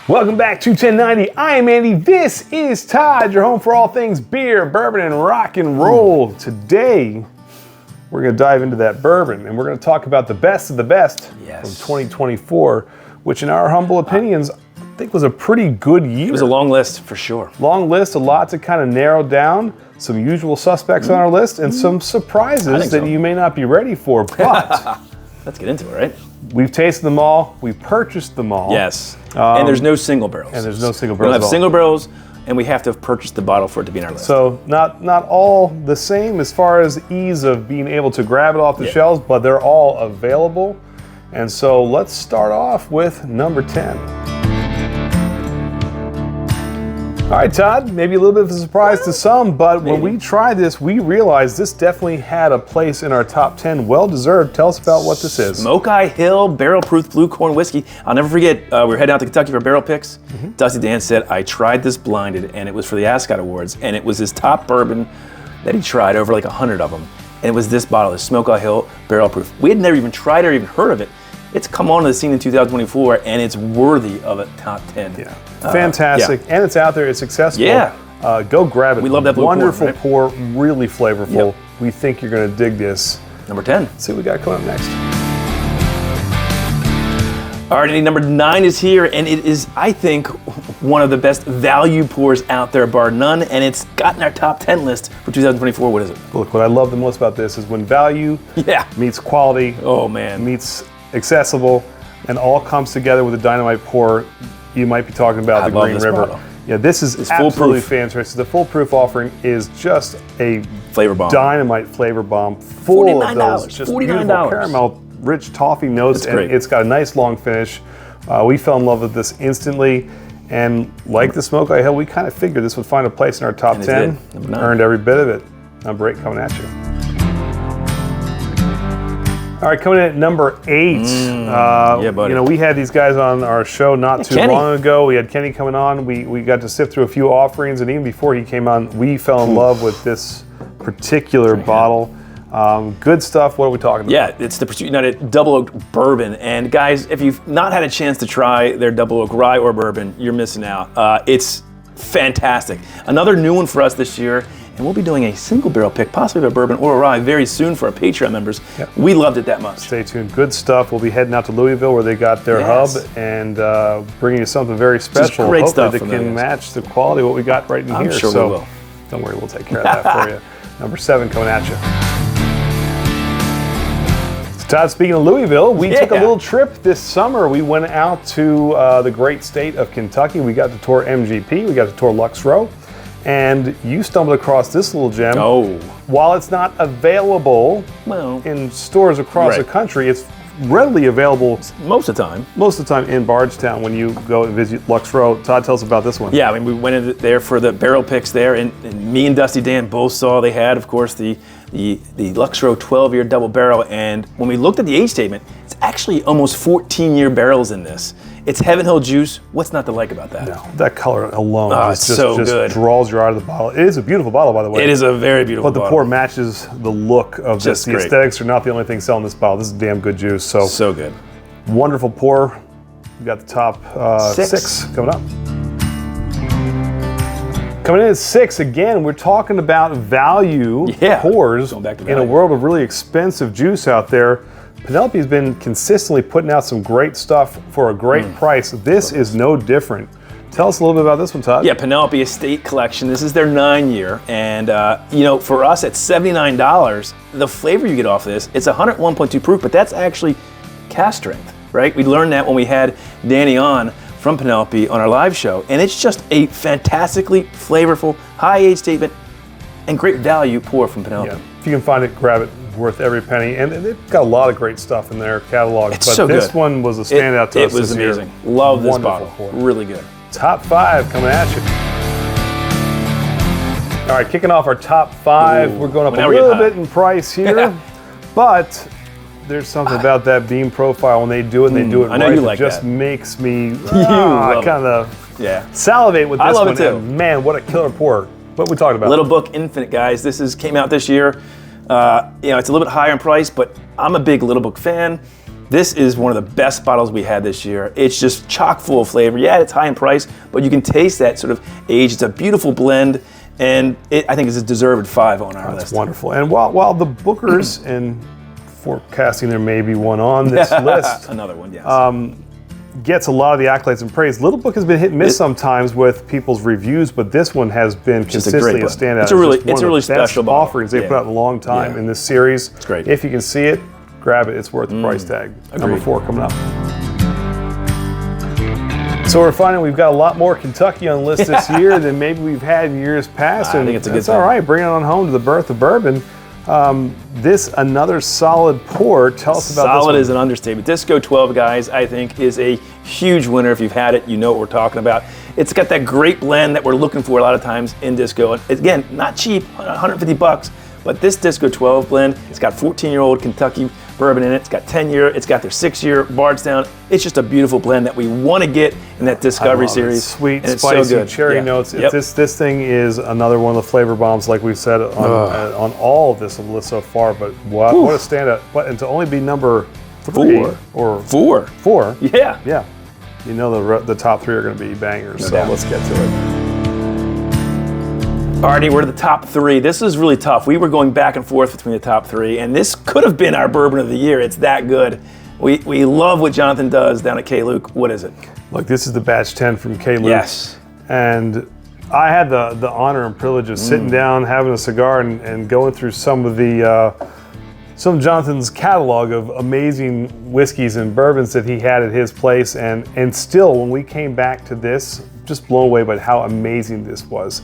Welcome back to 1090. I am Andy. This is Todd, your home for all things beer, bourbon, and rock and roll. Today, we're going to dive into that bourbon, and we're going to talk about the best of the best from 2024, which in our humble opinions, I think was a pretty good year. It was a long list for sure. Long list, a lot to kind of narrow down, some usual suspects on our list, and some surprises that you may not be ready for, but... Let's get into it, right? We've tasted them all. We've purchased them all. Yes. And there's no single barrels. And there's no single We barrels. don't have single barrels, and we have to have purchased the bottle for it to be in our list. So not all the same as far as ease of being able to grab it off the shelves, but they're all available. And so let's start off with number 10. All right, Todd, maybe a little bit of a surprise to some, but when we tried this, we realized this definitely had a place in our top 10. Well-deserved. Tell us about what this is. Smokey Hill barrel-proof blue corn whiskey. I'll never forget, we were heading out to Kentucky for barrel picks. Dusty Dan said, I tried this blinded, and it was for the Ascot Awards, and it was his top bourbon that he tried, over like 100 of them. And it was this bottle, the Smokey Hill barrel-proof. We had never even tried it or even heard of it. It's come onto the scene in 2024, and it's worthy of a top 10. Yeah, fantastic, and it's out there. It's accessible. Yeah, go grab it. We love that blue wonderful corn, right? pour, really flavorful. We think you're going to dig this. Number 10. Let's see what we got coming up next. All right, Andy, number 9 is here, and it is, I think, one of the best value pours out there, bar none, and it's gotten our top 10 list for 2024. What is it? Look, what I love the most about this is when value meets quality, meets accessible, and all comes together with a dynamite pour. You might be talking about the Green River. Bottle. Yeah, this is absolutely fantastic. The full proof offering is just a flavor bomb, dynamite flavor bomb, full of those just beautiful caramel, rich toffee notes, and it's got a nice long finish. We fell in love with this instantly, and like the Smokey Hill, we kind of figured this would find a place in our top 10. Earned every bit of it. Number 8 coming at you. All right, coming in at number 8. buddy. You know, we had these guys on our show not too long ago. We had Kenny coming on. We got to sift through a few offerings, and even before he came on, we fell in love with this particular bottle. Good stuff. What are we talking about? Yeah, it's the Pursuit United Double Oak Bourbon. And guys, if you've not had a chance to try their Double Oak Rye or Bourbon, you're missing out. It's fantastic. Another new one for us this year. And we'll be doing a single barrel pick, possibly of a bourbon or a rye, very soon for our Patreon members. We loved it that much. Stay tuned. Good stuff. We'll be heading out to Louisville where they got their hub and bringing you something very special. Great Hopefully stuff that can match the quality of what we got right in here. Sure so we will. Don't worry, we'll take care of that for you. Number 7 coming at you. So Todd, speaking of Louisville, we took a little trip this summer. We went out to the great state of Kentucky. We got to tour MGP. We got to tour Lux Row. And you stumbled across this little gem. While it's not available in stores across the country, it's readily available most of the time. Most of the time in Bardstown when you go and visit Lux Row. Todd, tell us about this one. Yeah, I mean, we went in there for the barrel picks there, and me and Dusty Dan both saw they had, of course, the Lux Row 12-year double barrel. And when we looked at the age statement, it's actually almost 14-year barrels in this. It's Heaven Hill juice. What's not to like about that? No, that color alone just good. Draws you out of the bottle. It is a beautiful bottle, by the way. It is a very beautiful bottle. But the pour matches the look of this. The aesthetics are not the only thing selling this bottle. This is damn good juice. So good. Wonderful pour. We got the top 6 coming up. Coming in at 6, again, we're talking about value pours in a world of really expensive juice out there. Penelope has been consistently putting out some great stuff for a great price. This is no different. Tell us a little bit about this one, Todd. Yeah, Penelope Estate Collection. This is their 9-year. And, you know, for us at $79, the flavor you get off this, it's 101.2 proof, but that's actually cask strength, right? We learned that when we had Danny on from Penelope on our live show. And it's just a fantastically flavorful, high age statement, and great value pour from Penelope. Yeah. If you can find it, grab it. Worth every penny, and they've got a lot of great stuff in their catalog. It's but so this good. one was a standout to us. It was this amazing. Year. Love this Wonderful bottle. pour. Really good. Top 5 coming at you. All right, kicking off our top 5. We're going up a little bit in price here, but there's something about that beam profile when they do it and they do it I know right. you like it just that. makes me kind of salivate with this I love one. it too. And man, what a killer pour. What are we talking about? Little Book Infinite, guys. This came out this year. You know, it's a little bit higher in price, but I'm a big Little Book fan. This is one of the best bottles we had this year. It's just chock full of flavor. Yeah, it's high in price, but you can taste that sort of age. It's a beautiful blend, and I think it's a deserved 5 on our list. That's wonderful. And while the bookers, and forecasting there may be one on this list, another one, yes. Gets a lot of the accolades and praise. Little Book has been hit and miss sometimes with people's reviews, but this one has been consistently a standout. It's a really special bottle. Offerings they've put out in a long time in this series. It's great. If you can see it, grab it. It's worth the price tag. Agreed. Number 4 coming up. So we're finding we've got a lot more Kentucky on the list this year than maybe we've had in years past. I think it's a good thing. All right. Bring it on home to the birth of bourbon. Another solid pour. Tell us about this one. Solid is an understatement. Disco 12, guys, I think is a huge winner. If you've had it, you know what we're talking about. It's got that great blend that we're looking for a lot of times in Disco. And again, not cheap, $150, but this Disco 12 blend, it's got 14-year-old Kentucky bourbon in it. It's got 10-year, it's got their 6-year Bardstown. It's just a beautiful blend that we want to get in that Discovery series. Sweet, and spicy, it's so good. cherry notes. This thing is another one of the flavor bombs, like we've said on all of this list so far. But what a standout! And to only be number 3 or 4. Yeah. Yeah. You know the top 3 are going to be bangers. So let's get to it. Alrighty, we're to the top 3. This is really tough. We were going back and forth between the top 3, and this could have been our bourbon of the year. It's that good. We love what Jonathan does down at K. Luke. What is it? Look, this is the batch 10 from K. Luke. Yes. And I had the honor and privilege of sitting down, having a cigar, and going through some of Jonathan's catalog of amazing whiskeys and bourbons that he had at his place, and still, when we came back to this, just blown away by how amazing this was.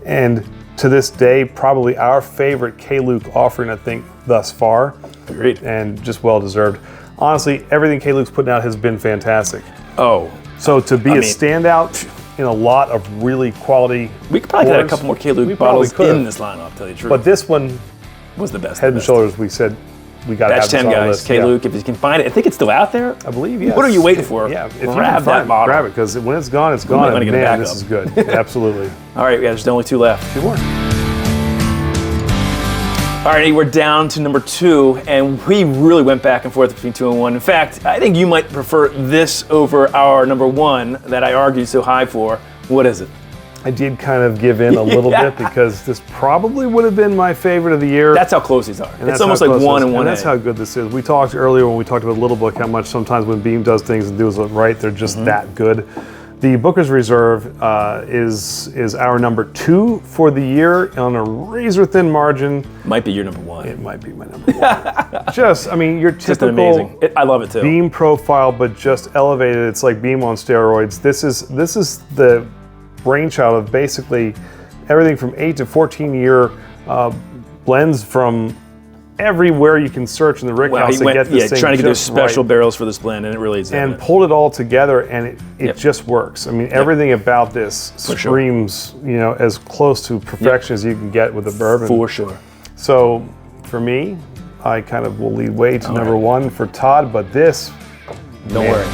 And to this day, probably our favorite K. Luke offering, I think, thus far. Agreed. And just well deserved. Honestly, everything K. Luke's putting out has been fantastic. Oh. So to be a standout in a lot of really quality we could probably get a couple more K. Luke bottles in this lineup, to tell you the truth. But this one was the best. Head and shoulders, we said we got to have this on the list. K. Luke, if you can find it. I think it's still out there. I believe, yes. What are you waiting for? Yeah, if grab that bottle. Grab it, because when it's gone, it's gone. And man, this is good. Absolutely. All right, there's only 2 left. 2 more. All right, we're down to number 2, and we really went back and forth between 2 and 1. In fact, I think you might prefer this over our number 1 that I argued so high for. What is it? I did kind of give in a little bit, because this probably would have been my favorite of the year. That's how close these are. It's almost like 1 and 1. And that's how good this is. We talked earlier when we talked about Little Book how much sometimes when Beam does things and does it right, they're just that good. The Booker's Reserve is our number 2 for the year on a razor-thin margin. Might be your number 1. It might be my number 1. Your typical amazing. I love it too. Beam profile, but just elevated. It's like Beam on steroids. This is the brainchild of basically everything from 8 to 14-year blends from everywhere you can search in the rick house to get this thing trying to get those special barrels for this blend, and it really is. And pulled it all together, and it just works. I mean, everything about this screams, as close to perfection as you can get with a bourbon. For sure. So, for me, I kind of will lead way to number 1 for Todd, but this, don't worry.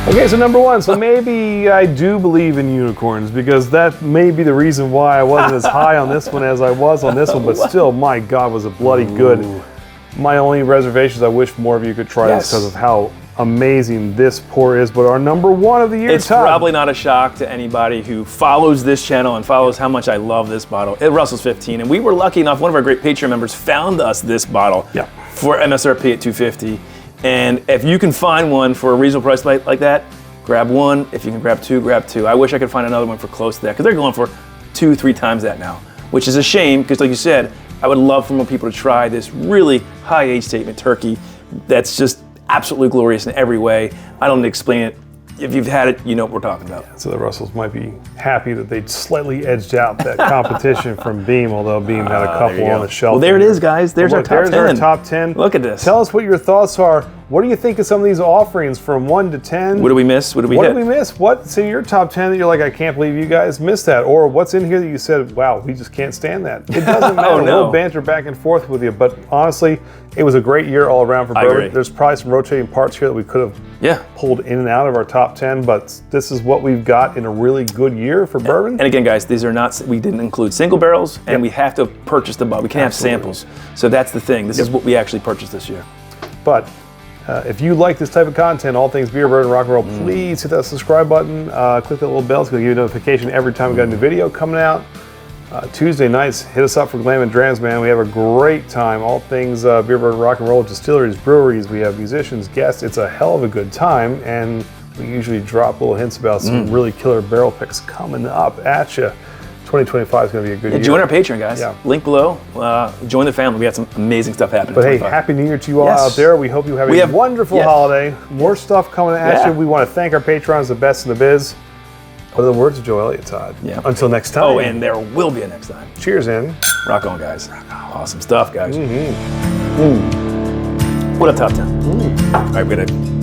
Okay, so number 1. So maybe I do believe in unicorns, because that may be the reason why I wasn't as high on this one as I was on this one. But still, my God, was it bloody good. My only reservations, I wish more of you could try this because of how amazing this pour is. But our number 1 of the year, it's Todd. Probably not a shock to anybody who follows this channel and follows how much I love this bottle. It Russell's 15, and we were lucky enough. One of our great Patreon members found us this bottle for MSRP at $250. And if you can find one for a reasonable price like that, grab 1. If you can grab 2, grab 2. I wish I could find another one for close to that, because they're going for 2-3 times that now, which is a shame, because like you said, I would love for more people to try this really high age statement turkey that's just absolutely glorious in every way. I don't need to explain it. If you've had it, you know what we're talking about. So the Russells might be happy that they slightly edged out that competition from Beam, although Beam had a couple on the shelf. Well, there it is, guys. There's our top 10. There's our top 10. Look at this. Tell us what your thoughts are What do you think of some of these offerings from 1 to 10? What did we miss? What did we What hit? did we miss? What's in your top 10 that you're like, I can't believe you guys missed that? Or what's in here that you said, wow, we just can't stand that? It doesn't matter. Oh, no. We'll banter back and forth with you. But honestly, it was a great year all around for I bourbon. agree. There's probably some rotating parts here that we could have pulled in and out of our top 10, but this is what we've got in a really good year for bourbon. And again, guys, these are not, we didn't include single barrels, and we have to purchase the bottle. We can't have samples. So that's the thing. This is what we actually purchased this year. But if you like this type of content, all things beer, bourbon, rock and roll, please hit that subscribe button. Click that little bell. It's going to give you a notification every time we got a new video coming out. Tuesday nights, hit us up for Glam and Drams, man. We have a great time. All things beer, bourbon, rock and roll, distilleries, breweries. We have musicians, guests. It's a hell of a good time. And we usually drop little hints about some really killer barrel picks coming up at you. 2025 is going to be a good year. Join our Patreon, guys. Yeah. Link below. Join the family. We got some amazing stuff happening. But hey, Happy New Year to you all out there. We hope you have a wonderful holiday. More stuff coming at you. We want to thank our patrons, the best in the biz. What are the words of Joe Elliott, Todd? Yeah. Until next time. Oh, and there will be a next time. Cheers, in. Rock on, guys. Awesome stuff, guys. What a top 10. All right, we're going to